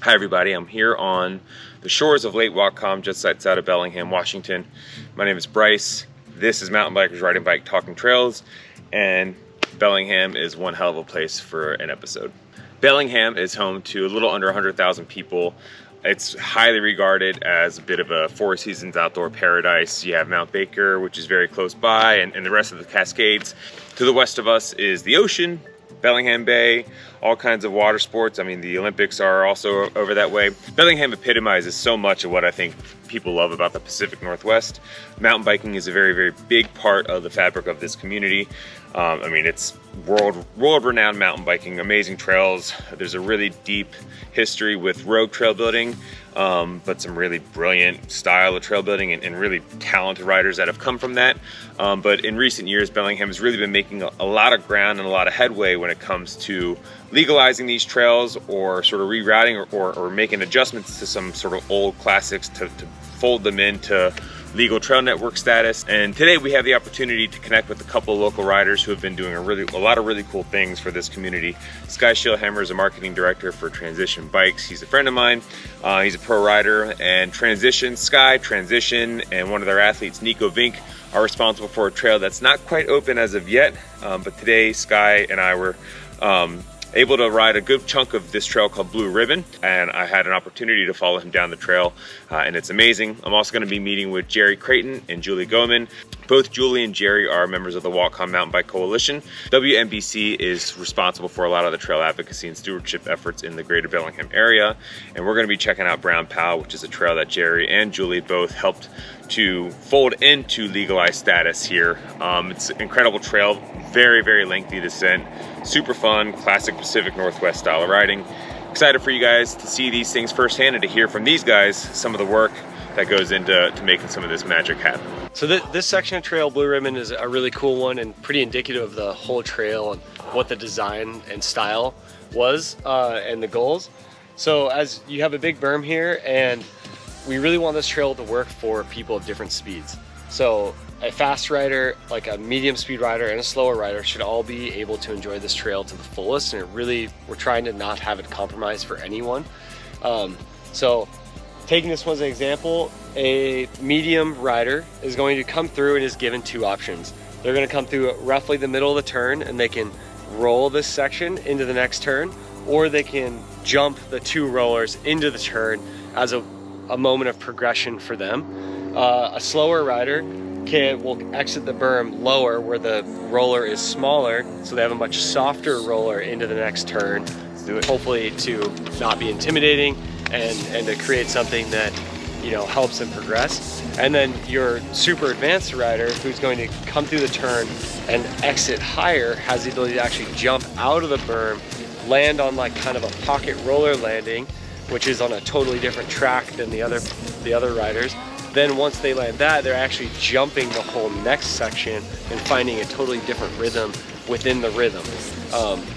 Hi everybody, I'm here on the shores of Lake Whatcom, just outside of Bellingham, Washington. My name is Bryce. This is Mountain Bikers Riding Bike Talking Trails, and Bellingham is one hell of a place for an episode. Bellingham is home to a little under 100,000 people. It's highly regarded as a bit of a Four Seasons outdoor paradise. You have Mount Baker, which is very close by, and the rest of the Cascades. To the west of us is the ocean, Bellingham Bay, all kinds of water sports. I mean, the Olympics are also over that way. Bellingham epitomizes so much of what I think people love about the Pacific Northwest. Mountain biking is a very, very big part of the fabric of this community. I mean, it's world-renowned mountain biking, amazing trails. There's a really deep history with road trail building, but some really brilliant style of trail building and really talented riders that have come from that. But in recent years, Bellingham has really been making a lot of ground and a lot of headway when it comes to legalizing these trails or sort of rerouting or making adjustments to some sort of old classics to fold them into legal trail network status. And today we have the opportunity to connect with a couple of local riders who have been doing a lot of really cool things for this community. Skye Schillhammer is a marketing director for Transition Bikes. He's a friend of mine. He's a pro rider, and Skye, Transition, and one of their athletes, Nico Vink, are responsible for a trail that's not quite open as of yet. But today Skye and I were able to ride a good chunk of this trail called Blue Ribbon, and I had an opportunity to follow him down the trail, and it's amazing. I'm also going to be meeting with Jerry Creighton and Julie Goman. Both Julie and Jerry are members of the Whatcom Mountain Bike Coalition. WMBC is responsible for a lot of the trail advocacy and stewardship efforts in the greater Bellingham area, and we're going to be checking out Brown Powell, which is a trail that Jerry and Julie both helped to fold into legalized status here. It's an incredible trail, very, very lengthy descent, super fun, classic Pacific Northwest style of riding. Excited for you guys to see these things firsthand and to hear from these guys some of the work that goes into making some of this magic happen. So this section of trail, Blue Ribbon, is a really cool one and pretty indicative of the whole trail and what the design and style was and the goals. So as you have a big berm here, and we really want this trail to work for people of different speeds. So a fast rider, like a medium speed rider, and a slower rider should all be able to enjoy this trail to the fullest, and we're trying to not have it compromise for anyone. So taking this one as an example, a medium rider is going to come through and is given two options. They're going to come through roughly the middle of the turn, and they can roll this section into the next turn, or they can jump the two rollers into the turn as a moment of progression for them. A slower rider will exit the berm lower where the roller is smaller, so they have a much softer roller into the next turn, hopefully to not be intimidating and to create something that, you know, helps them progress. And then your super advanced rider, who's going to come through the turn and exit higher, has the ability to actually jump out of the berm, land on like kind of a pocket roller landing, which is on a totally different track than the other riders. Then once they land that, they're actually jumping the whole next section and finding a totally different rhythm within the rhythm.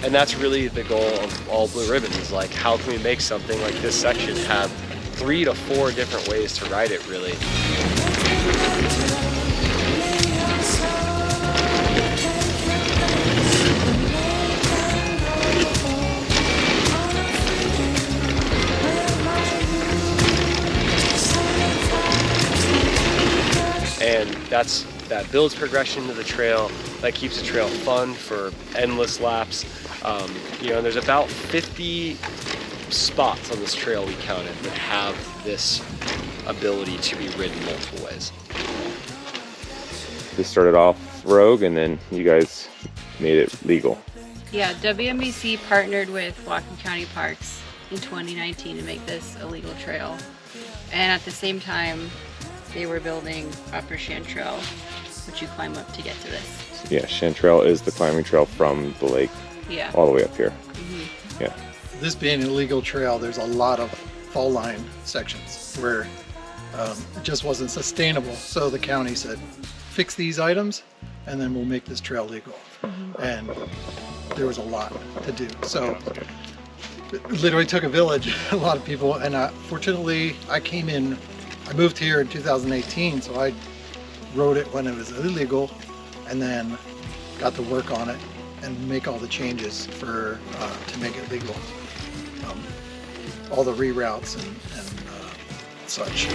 And that's really the goal of all Blue Ribbon, is like, how can we make something like this section have 3 to 4 different ways to ride it, really. And that builds progression to the trail, that keeps the trail fun for endless laps. You know, there's about 50 spots on this trail we counted that have this ability to be ridden multiple ways. This started off rogue, and then you guys made it legal. Yeah, WMBC partnered with Whatcom County Parks in 2019 to make this a legal trail. And at the same time, they were building Upper Chantrell, which you climb up to get to this. Yeah, Chantrell is the climbing trail from the lake, yeah, all the way up here. Mm-hmm. Yeah. This being an illegal trail, there's a lot of fall line sections where it just wasn't sustainable. So the county said, fix these items and then we'll make this trail legal. Mm-hmm. And there was a lot to do. So it literally took a village, a lot of people. And fortunately, I moved here in 2018, so I rode it when it was illegal and then got to work on it and make all the changes to make it legal. all the reroutes and such.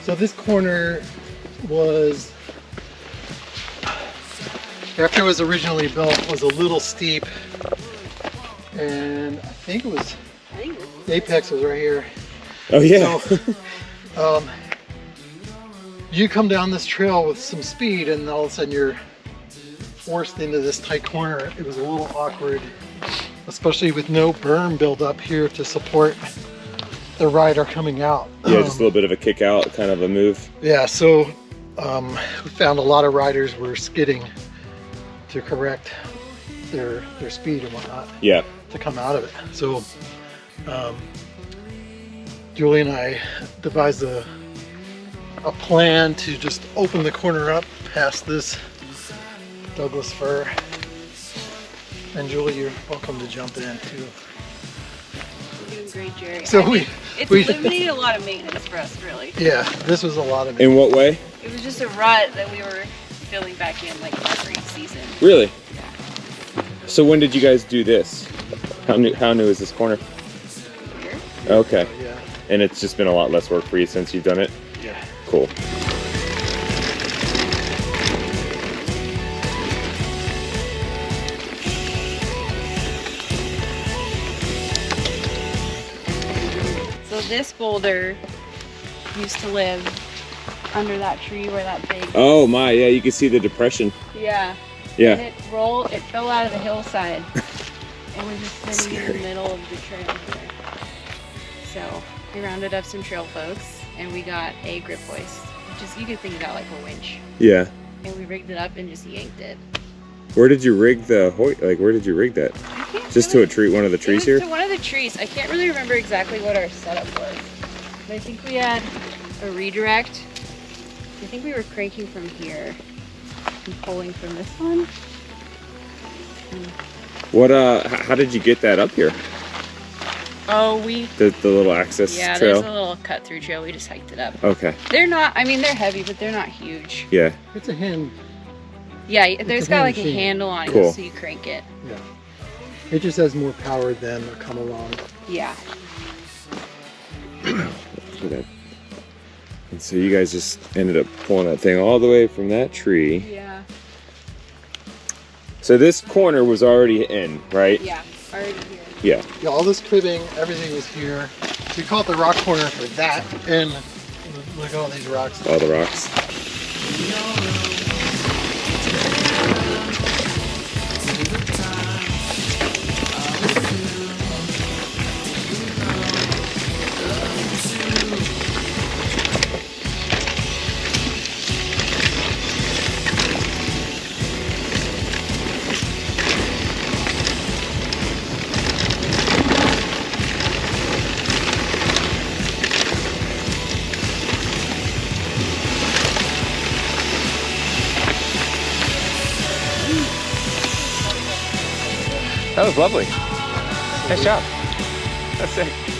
So this corner was, after it was originally built, was a little steep, and I think it was, the apex was right here. Oh yeah. So, you come down this trail with some speed and all of a sudden you're forced into this tight corner. It was a little awkward, especially with no berm build up here to support the rider coming out. Yeah, just a little bit of a kick out, kind of a move. Yeah, so we found a lot of riders were skidding to correct their speed and whatnot. Yeah. To come out of it. So Julie and I devised a plan to just open the corner up past this Douglas fir. And Julie, you're welcome to jump in too. You're doing great, Jerry. So it's eliminated a lot of maintenance for us, really. Yeah, this was a lot of In what way? It was just a rut that we were filling back in like every season. Really? Yeah. So when did you guys do this? How new is this corner? Here. Okay. Yeah. And it's just been a lot less work for you since you've done it? Yeah. Cool. So this boulder used to live under that tree where that big. Oh my, yeah, you can see the depression. Yeah. Yeah. And it fell out of the hillside. And we're just sitting in the middle of the trail here. So we rounded up some trail folks and we got a grip hoist, which is, you could think about like a winch. Yeah. And we rigged it up and just yanked it. Where did you rig the hoist? Like, where did you rig that? Just to a tree, one of the trees here? To one of the trees. I can't really remember exactly what our setup was. But I think we had a redirect. I think we were cranking from here and pulling from this one. What, how did you get that up here? Oh, The little access yeah, trail? there's a little cut through trail. We just hiked it up. Okay. They're not, I mean, they're heavy, but they're not huge. Yeah. It's a hand. Yeah, there's got like a machine. handle on Cool. it, so you crank it. Yeah. It just has more power than a come along. Yeah. Look at that. And so you guys just ended up pulling that thing all the way from that tree. Yeah. So this corner was already in, right? Yeah. Already here. Yeah. Yeah, all this cribbing, everything was here. We call it the rock corner for that. And look at all these rocks. All the rocks. That was lovely. Nice job. That's it.